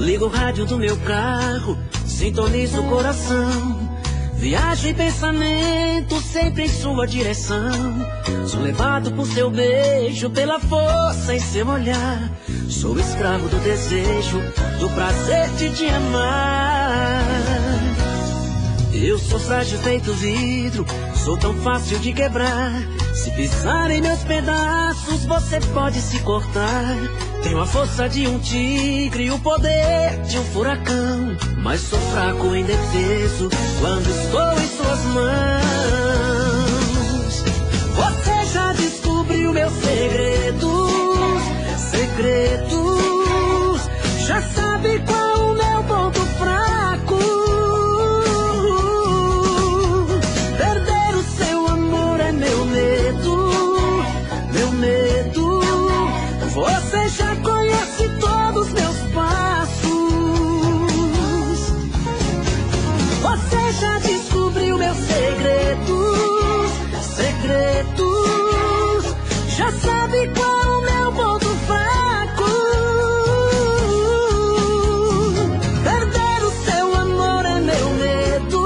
Ligo o rádio do meu carro, sintonizo o coração. Viajo em pensamento sempre em sua direção. Sou levado por seu beijo, pela força em seu olhar. Sou escravo do desejo, do prazer de te amar. Eu sou frágil feito vidro, sou tão fácil de quebrar. Se pisar em meus pedaços, você pode se cortar. Tenho a força de um tigre e o poder de um furacão, mas sou fraco e indefeso quando estou em suas mãos. Você já descobriu meus segredos, segredos. Já sabe qual o meu ponto fraco. Perder o seu amor é meu medo, meu medo. Você já conhece todos os meus passos. Você já descobriu meus segredos, segredos. Já sabe qual o meu ponto fraco. Perder o seu amor é meu medo,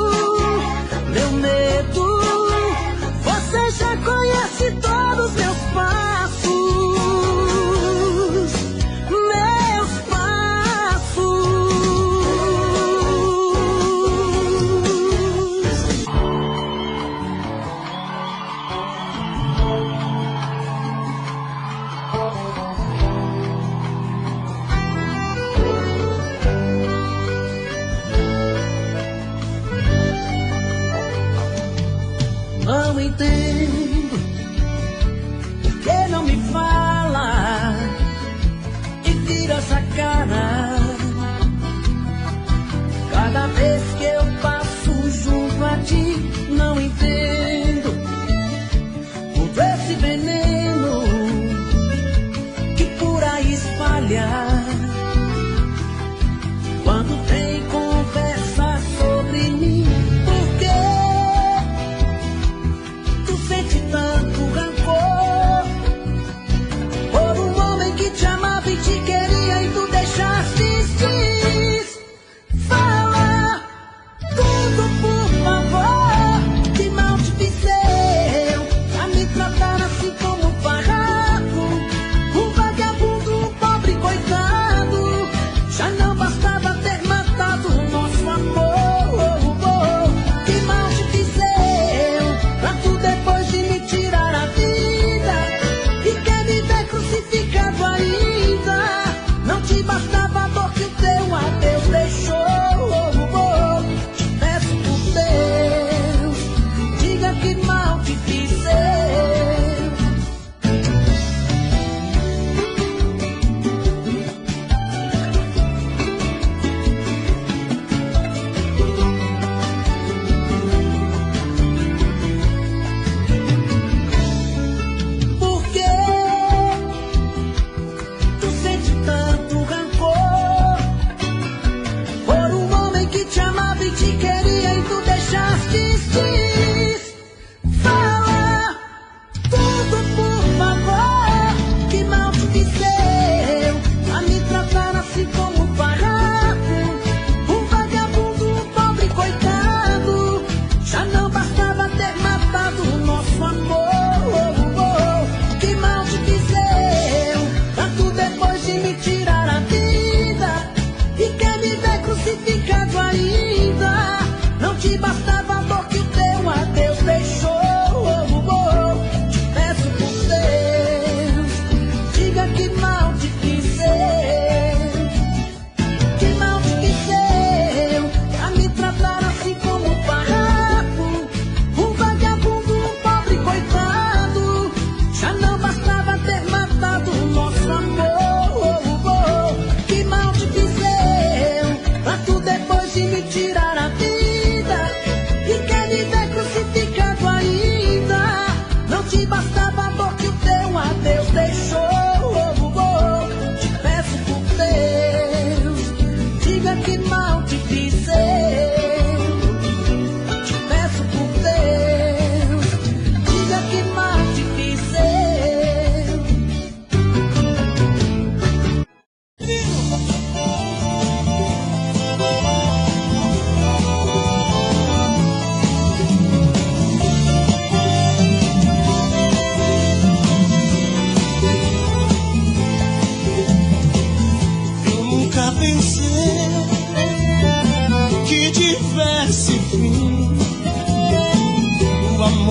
meu medo. Você já conhece todos os meus passos.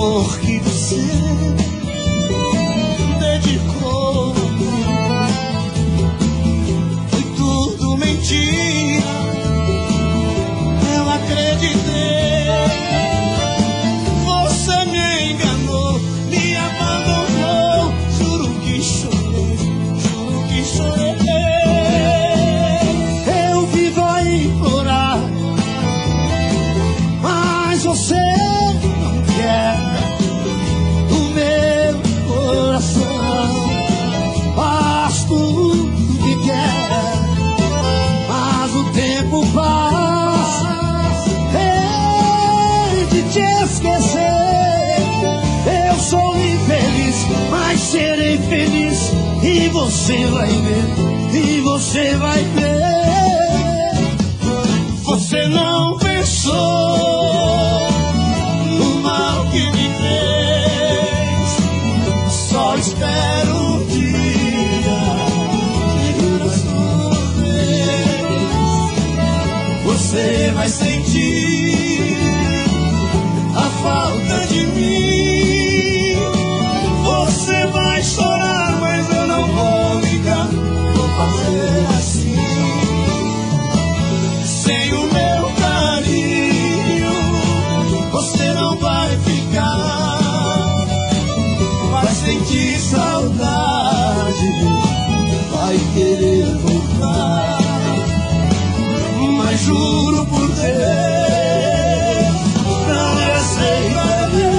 amor que você dedicou foi tudo mentira. Eu acreditei, você me enganou, me abandonou. Juro que chorei, juro que chorei. Eu vivo a implorar, mas você não quer o meu coração. Faz tudo que quer, mas o tempo passa. Hei de te esquecer. Eu sou infeliz, mas serei feliz. E você vai ver, e você vai ver. Você não pensou no mal que me fez. Só espero um dia chegar a sua vez. Você vai sentir a falta de mim. Você vai chorar, mas eu não vou ligar. Vou fazer assim. Sem o meu carinho, você não vai ficar. Vai sentir saudade, vai querer voltar. Mas juro por Deus, não aceitarei.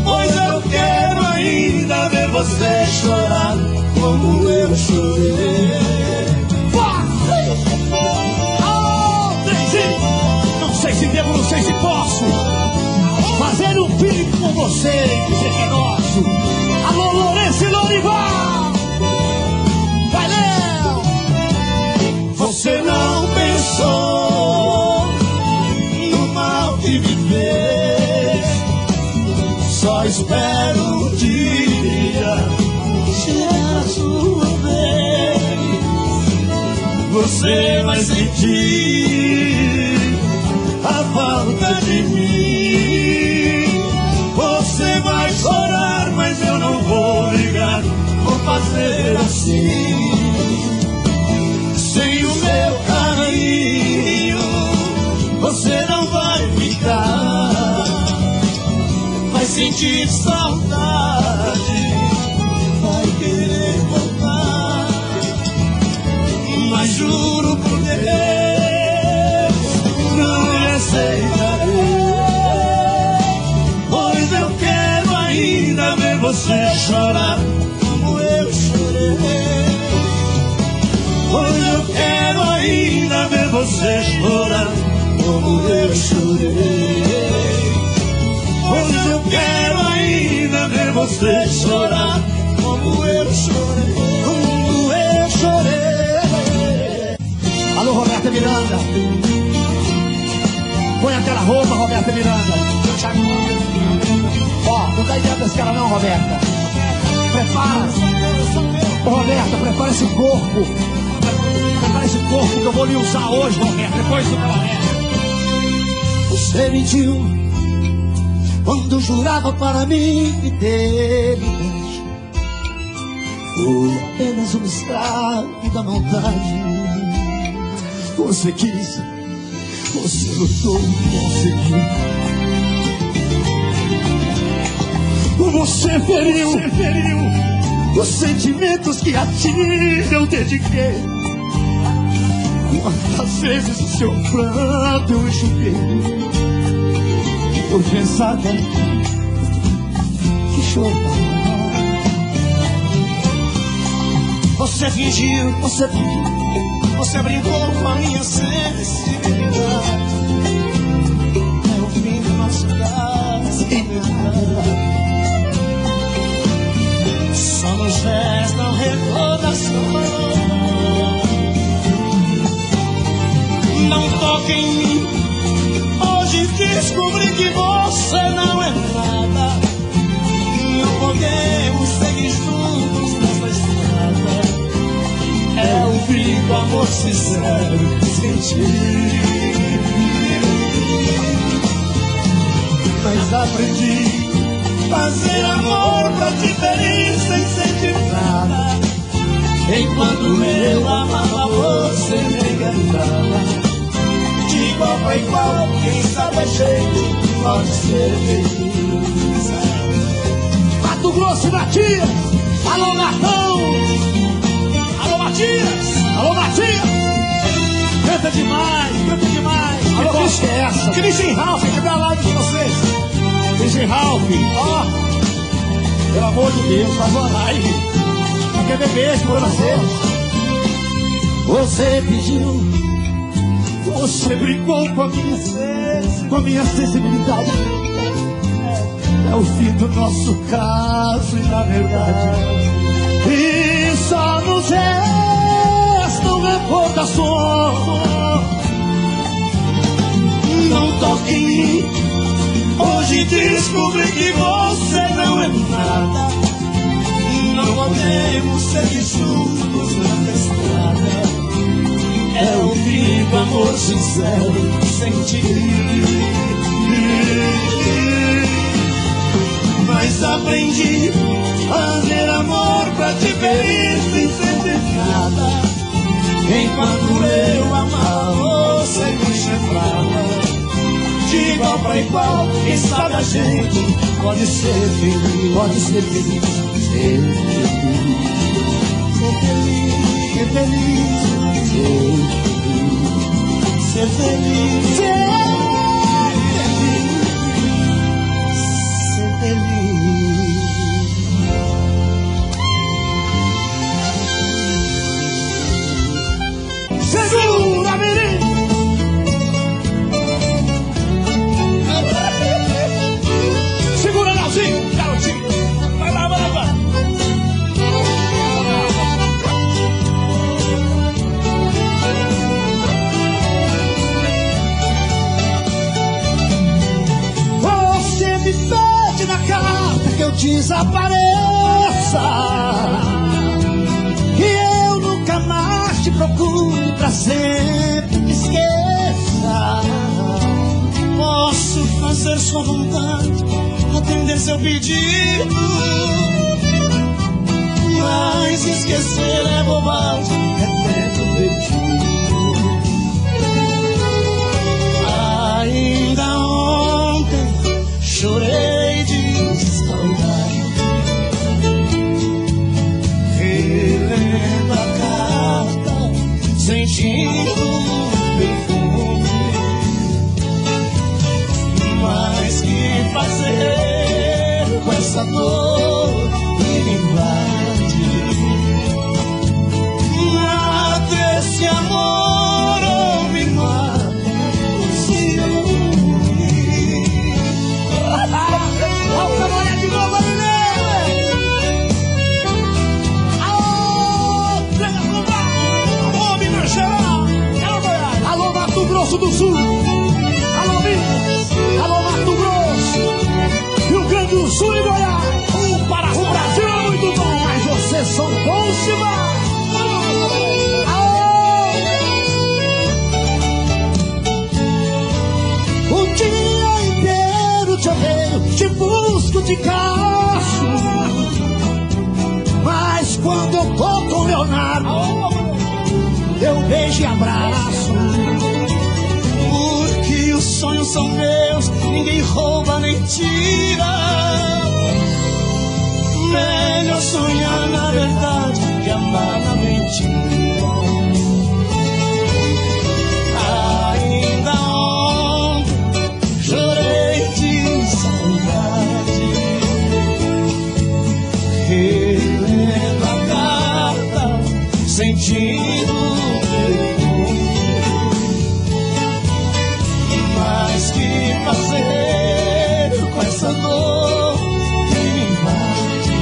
Pois eu quero ainda ver você chorar como eu chorei. Não sei se devo, não sei se posso fazer um pique com você e dizer que é nosso. Alô, Lourenço e Lorival! Vai, Léo! Você não pensou no mal que me fez. Só espero um dia chegar a sua vez. Você vai sentir a falta de mim. Você vai chorar, mas eu não vou ligar. Vou fazer assim. Sem o meu carinho, você não vai ficar. Vai sentir saudade, vai querer voltar. Mas juro por Deus, não lhe aceitarei. Pois eu quero ainda ver você chorar como eu chorei. Pois eu quero ainda ver você chorar como eu chorei. Pois eu quero ainda ver você chorar como eu chorei. Como eu chorei. Alô, Roberta Miranda. Põe aquela roupa, Roberta Miranda. Ó, não dá ideia desse cara não, Roberta. Prepara. Ô, Roberta, prepara esse corpo. Prepara esse corpo que eu vou lhe usar hoje, Roberta. Depois do cabaré. Você mentiu quando jurava para mim fidelidade. Foi apenas um escravo da maldade. Você quis, você lutou e conseguiu. Você feriu os sentimentos que a ti eu dediquei. Quantas vezes o seu pranto eu enxuguei. Por pensar que chorar. Você fingiu, você brincou com a minha sensibilidade. É o fim do nosso caso. Só nos restam recordações. Não toque em mim. Hoje descobri que você não é nada. Não podemos seguir juntos nessa estrada. É o fim do amor sincero sem ti. mas aprendi fazer amor pra te ferir sem sentir nada. Enquanto eu amava, você me engantava. De igual pra igual, quem sabe a gente pode ser feliz. Mato Grosso e Matias, alô Martão, alô Matias, alô Matias. Canta demais, canta demais. Alô, que é essa? Christian Ralph, cadê a live de vocês? Christian Ralph, ó, pelo amor de Deus, faz uma live. Não quer ver beijo pra você. Você pediu, você brincou com a minha sensibilidade. É o fim do nosso caso e na verdade e só nos restam recordações. Não toque em mim, hoje descobri que você não é nada. Não podemos seguir juntos nessa estrada. É o fim do amor sincero sem ti. Mas aprendi a fazer amor pra te ferir sem sentir nada. Enquanto eu amava, você me chifrava. De igual pra igual, quem sabe a gente pode ser feliz. Pode ser feliz, ser feliz. Ser feliz, ser feliz, ser feliz. Ser feliz, ser segura, menino! Segura, Leozinho, garotinho! Vai lá, vai lá, vai! Você me pede na carta que eu desapareça, que eu nunca mais te procure pra sempre me esqueça. Posso fazer sua vontade, atender seu pedido, mas esquecer é bobagem, é tempo perdido. Ainda ontem chorei de saudade, relendo a carta, sentindo o perfume. Mas que fazer com essa dor que me invade? Mata esse amor ou me mata o ciúme. Olha o camaré de novo, alô, Minas Gerais, alô, Mato Grosso do Sul, alô, Minas, alô, Mato Grosso, Rio Grande do Sul e Goiás. O Brasil é muito bom, mas vocês são bons demais. O dia inteiro te odeio, te busco, te caço, mas quando eu tô com Leonardo, eu beijo e abraço. Porque os sonhos são meus, ninguém rouba nem tira. Melhor sonhar na verdade que amar na mentira. Ainda ontem chorei de saudade, relendo a carta, sentindo o perfume. Mas que fazer com essa dor que me invade?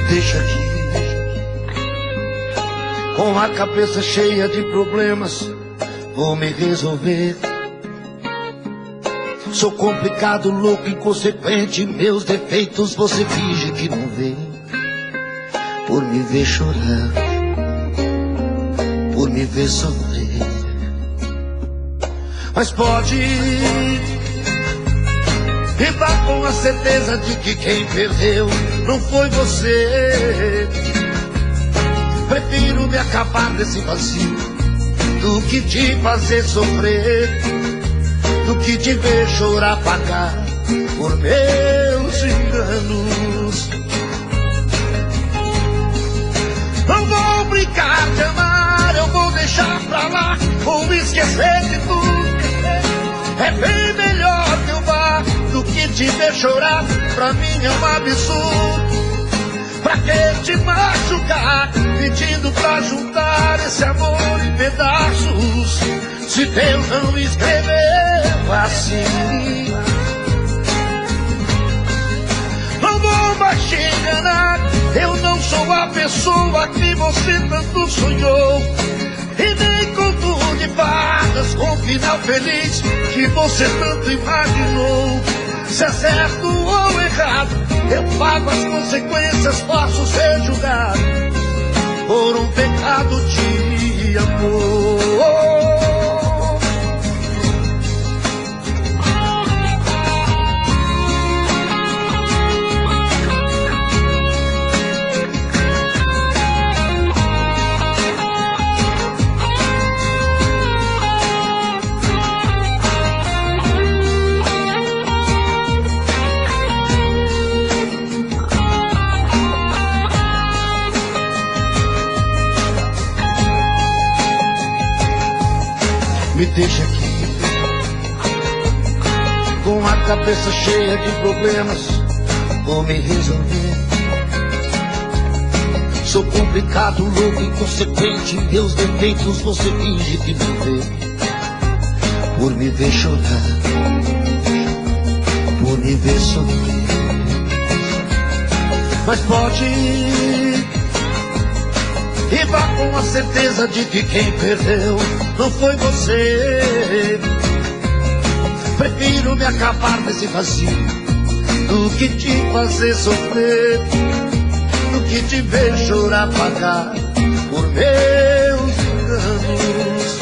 deixa aqui, com a cabeça cheia de problemas, vou me resolver. Sou complicado, louco, inconsequente, meus defeitos você finge que não vê. Por me ver chorar, por me ver sofrer. Mas pode e vá com a certeza de que quem perdeu não foi você. Prefiro me acabar desse vazio do que te fazer sofrer, do que te ver chorar, pagar por meus enganos. Não vou brincar de amar, eu vou deixar pra lá, vou esquecer de tudo. É bem melhor que eu vá do que te ver chorar, pra mim é um absurdo. Pra que te machucar, pedindo pra juntar esse amor em pedaços, se Deus não escreveu assim. Não vou mais te enganar, eu não sou a pessoa que você tanto sonhou, e nem conto de fadas com final feliz que você tanto imaginou. Se é certo ou errado, eu pago as consequências, posso ser julgado por um pecado de amor. Me deixa aqui, com a cabeça cheia de problemas, vou me resolver. Sou complicado, louco, inconsequente, meus defeitos você finge que não vê. Por me ver chorar, por me ver sofrer. Mas pode e vá com a certeza de que quem perdeu não foi você. Prefiro me acabar desse vazio do que te fazer sofrer, do que te ver chorar, pagar por meus enganos.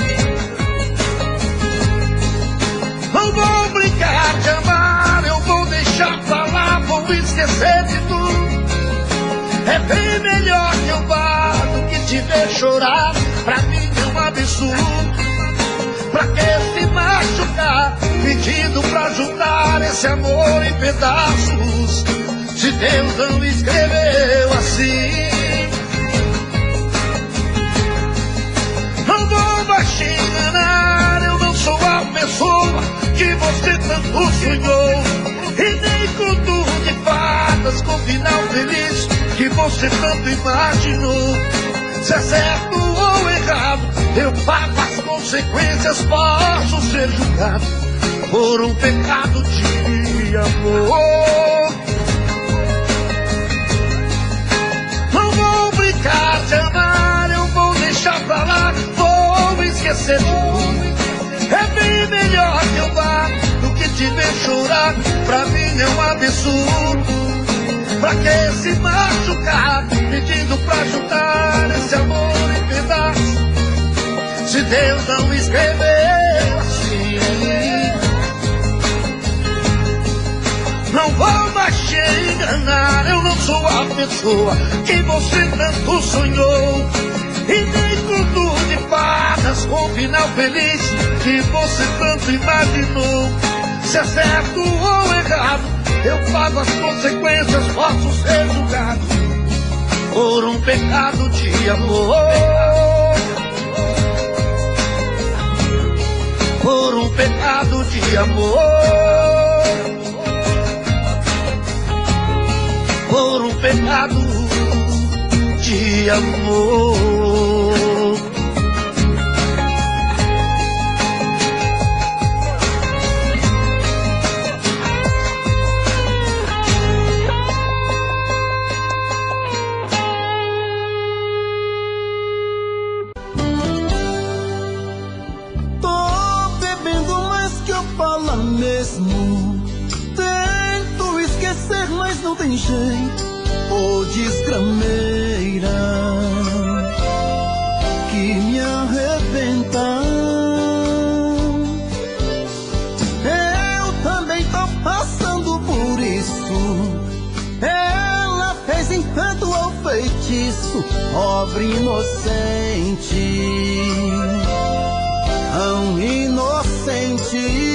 Não vou brincar de amar, eu vou deixar pra lá, vou esquecer de tudo. É bem melhor que eu vá do que te ver chorar, pra mim é um absurdo. Pra que se machucar, pedindo pra juntar esse amor em pedaços, se Deus não escreveu assim. Não vou mais te enganar, eu não sou a pessoa que você tanto sonhou, e nem conto de fadas com final feliz que você tanto imaginou. Se é certo ou errado, eu pago as consequências, posso ser julgado por um pecado de amor. Não vou brincar de amar, eu vou deixar pra lá, vou esquecer de tudo. É bem melhor que eu vá do que te ver chorar, pra mim é um absurdo. Pra que se machucar, pedindo pra juntar esse amor em pedaços, se Deus não escreveu assim. Não vou mais te enganar, eu não sou a pessoa que você tanto sonhou, e nem conto de fadas com final feliz que você tanto imaginou. Se é certo ou errado, eu pago as consequências, posso ser julgado por um pecado de amor. Por um pecado de amor. Por um pecado de amor. fala mesmo. Tento esquecer, mas não tem jeito. Ô desgrameira que me arrebenta. Eu também tô passando por isso. Ela fez encanto ao feitiço, pobre inocente, tão inocente.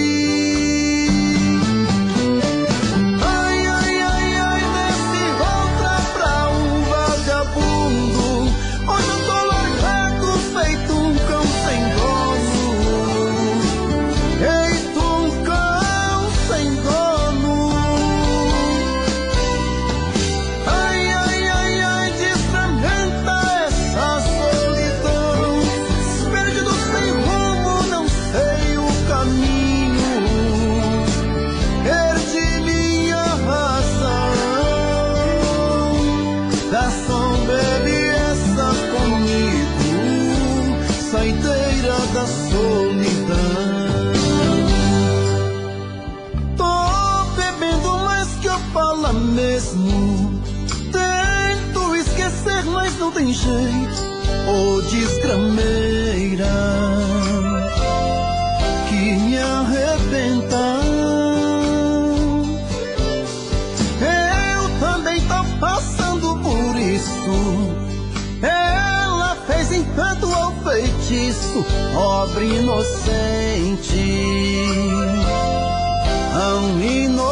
Mesmo tento esquecer, mas não tem jeito. Ô desgrameira que me arrebenta. Eu também tô passando por isso. Ela fez encanto ao feitiço, pobre inocente, tão inocente.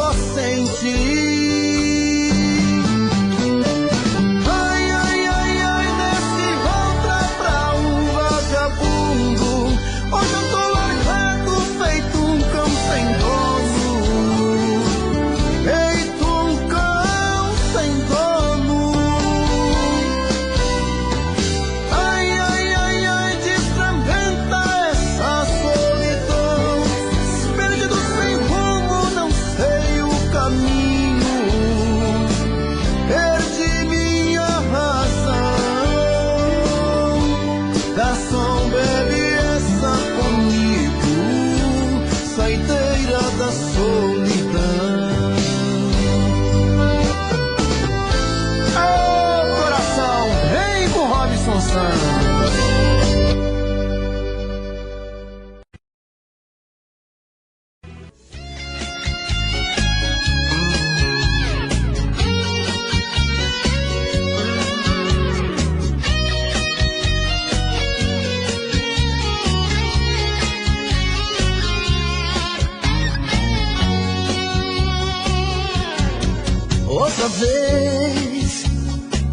Outra vez,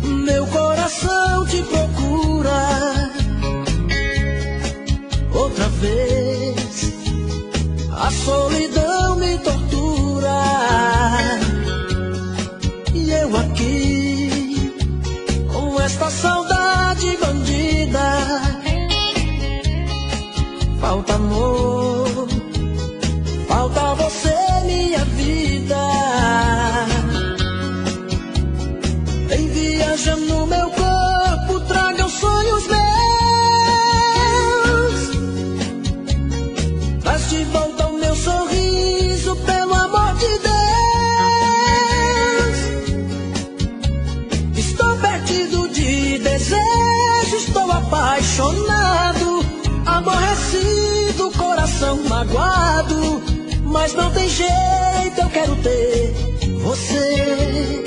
meu coração te procura. Outra vez, a solidão me tortura. E eu aqui, com esta saudade bandida. Falta amor, falta você, minha vida. No meu corpo traga os sonhos meus. Traz de volta o meu sorriso, pelo amor de Deus. Estou perdido de desejo, estou apaixonado, aborrecido, coração magoado. Mas não tem jeito, eu quero ter você.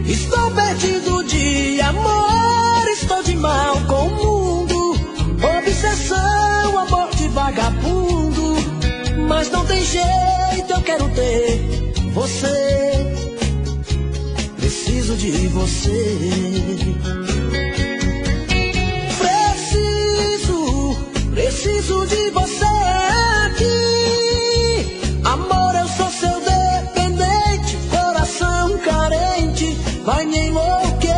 Estou perdido de amor, estou de mal com o mundo. Obsessão, amor de vagabundo. Mas não tem jeito, eu quero ter você. Preciso de você. Preciso de você aqui. Amor, eu sou seu dependente, coração carente, vai me enlouquecer.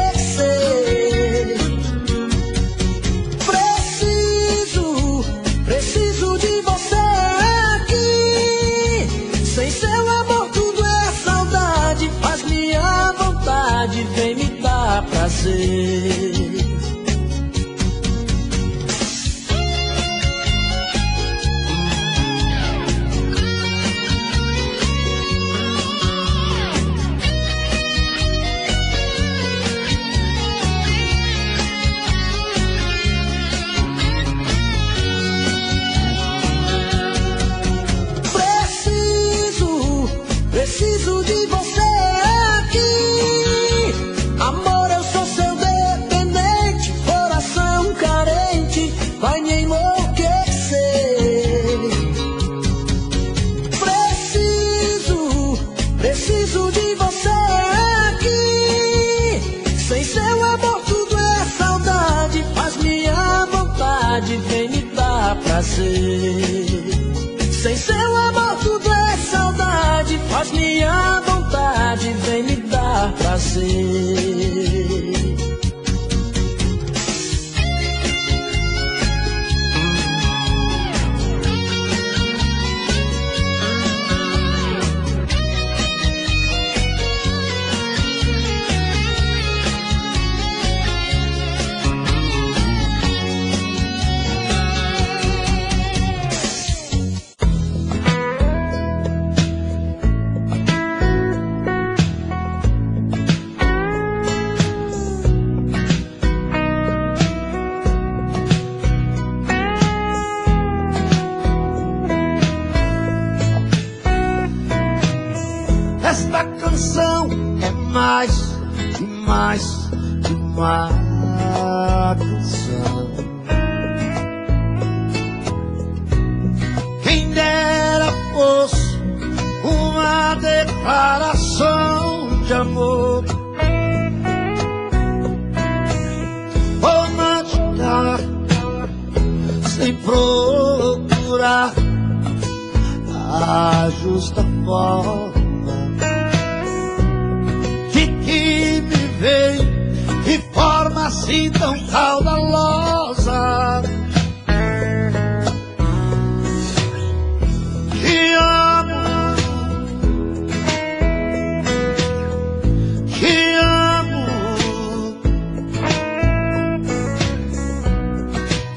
Preciso de você aqui. Sem seu amor tudo é saudade, faz minha vontade, vem me dar prazer. prazer. Sem seu amor tudo é saudade, faz minha vontade, vem me dar prazer. Esta canção é mais que uma canção. Quem dera fosse uma declaração de amor romântica, sem procurar a justa forma que me vem de forma assim tão caudalosa. Te amo,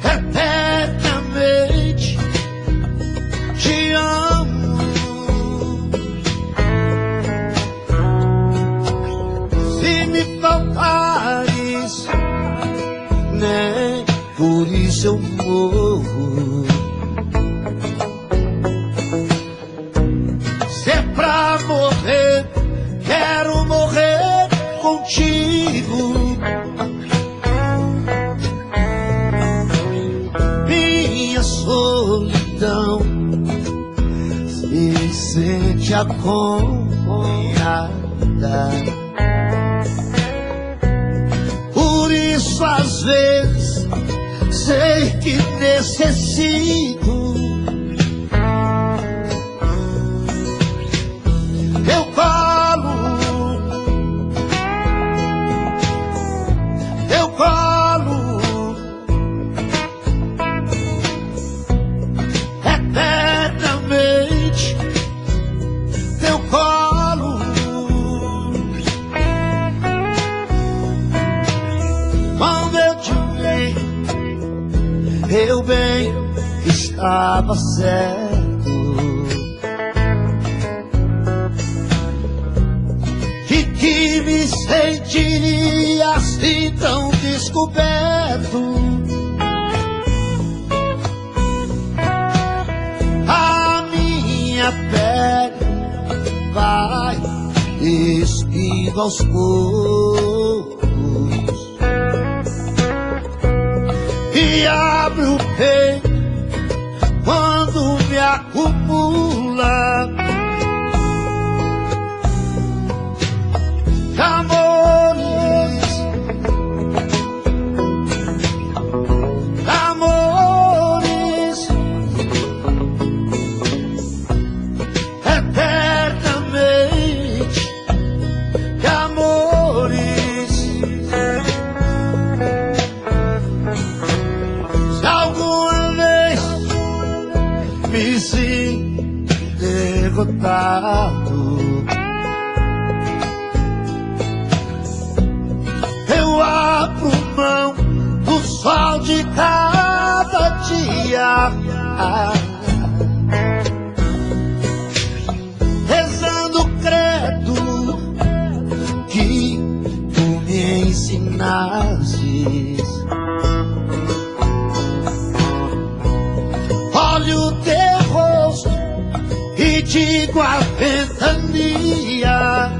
eternamente te amo. Se me faltares, nem por isso eu morro. Se é pra morrer, quero morrer contigo. Minha solidão se sente acompanhada. Por isso às vezes sei que necessito teu colo, eternamente teu colo. Quando eu te vi, eu bem estava certo de que me sentiria assim tão descoberto. A minha pele vai despindo aos poucos e abre o peito quando me acumula amores, eternamente de amores. Se alguma vez me sinto derrotado, eu abro mão do sol de cada dia, rezando credo que tu me ensinasses. Olho o teu rosto e digo a ventania: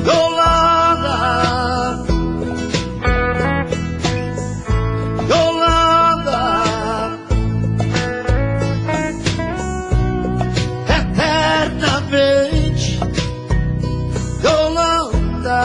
Yolanda, Yolanda, eternamente Yolanda.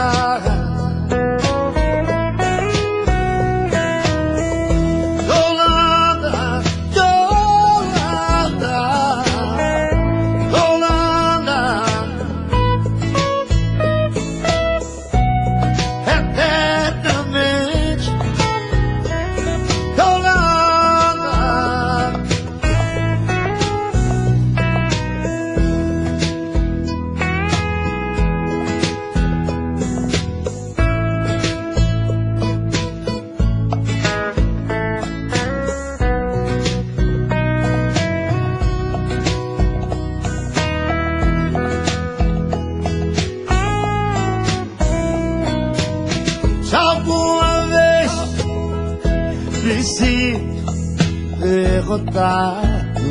derrotado.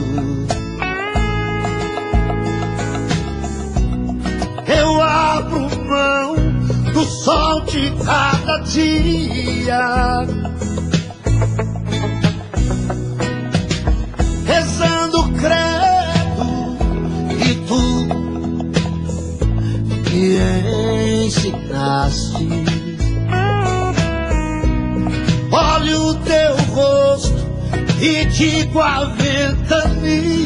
Eu abro mão do sol de cada dia, rezando credo, e tu me ensinaste. Olho o teu rosto e digo a ventania: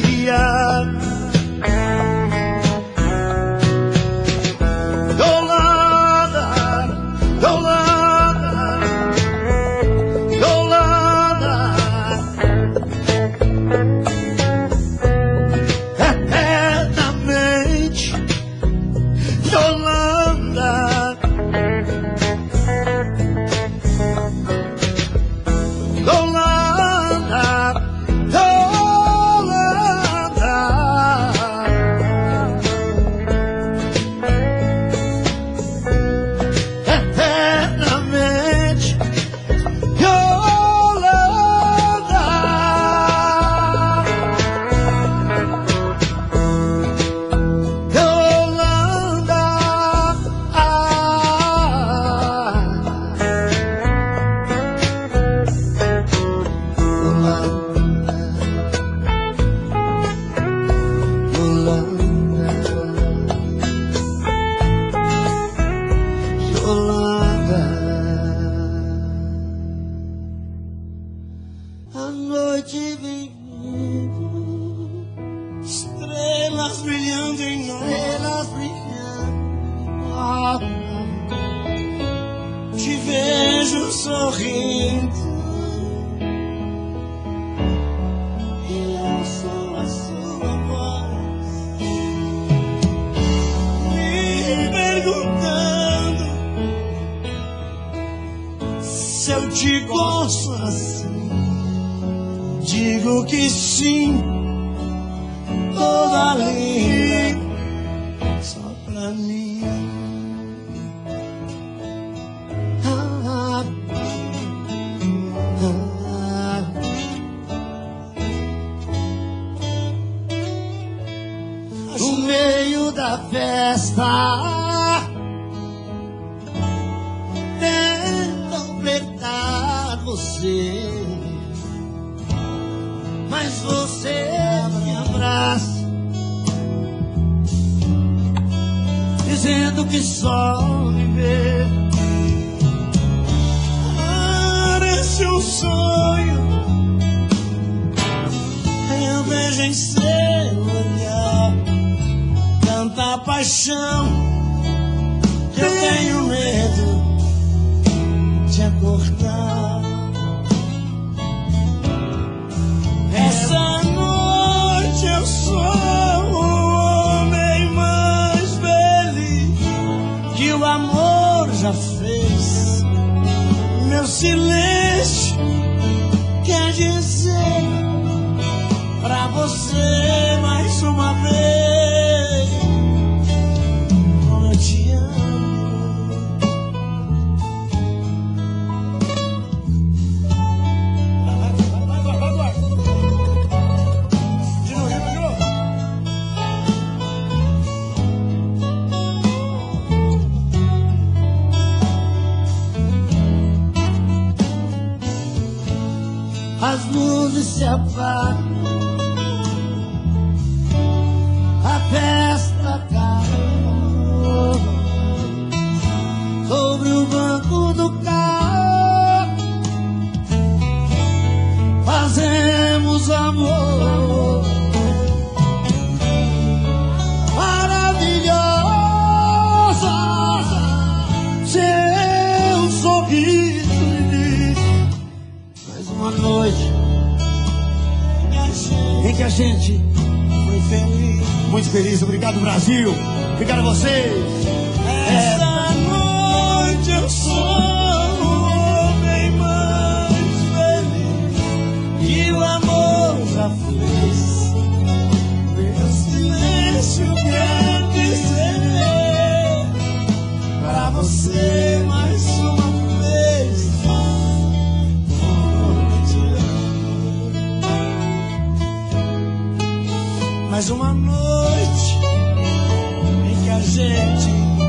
Yolanda, Yolanda, Yolanda, eternamente, Yolanda, Yolanda, a noite vem vindo, estrelas brilhando em nós, estrelas brilhando. Te vejo sorrindo e ouço a sua voz me perguntando se eu te gosto assim. Digo que sim, toda linda, só pra mim. No meio da festa, tento completar você, mas você me abraça, dizendo que só me vê. Parece um sonho, eu vejo em seu olhar tanta paixão que eu tenho medo de acordar. Essa noite eu sou o homem mais feliz que o amor já fez. Meu silêncio quer dizer pra você mais uma vez como eu te amo. Vai. De novo. As luzes se apagam, a festa acabou. Sobre o banco do carro fazemos amor. Maravilhosa, seu sorriso me diz mais uma noite em que a gente foi feliz. Muito feliz, obrigado Brasil, obrigado a vocês. Essa noite eu sou o homem mais feliz que o amor já fez. Meu silêncio quer dizer pra você mais uma vez como eu te amo. Mais uma noite em que a gente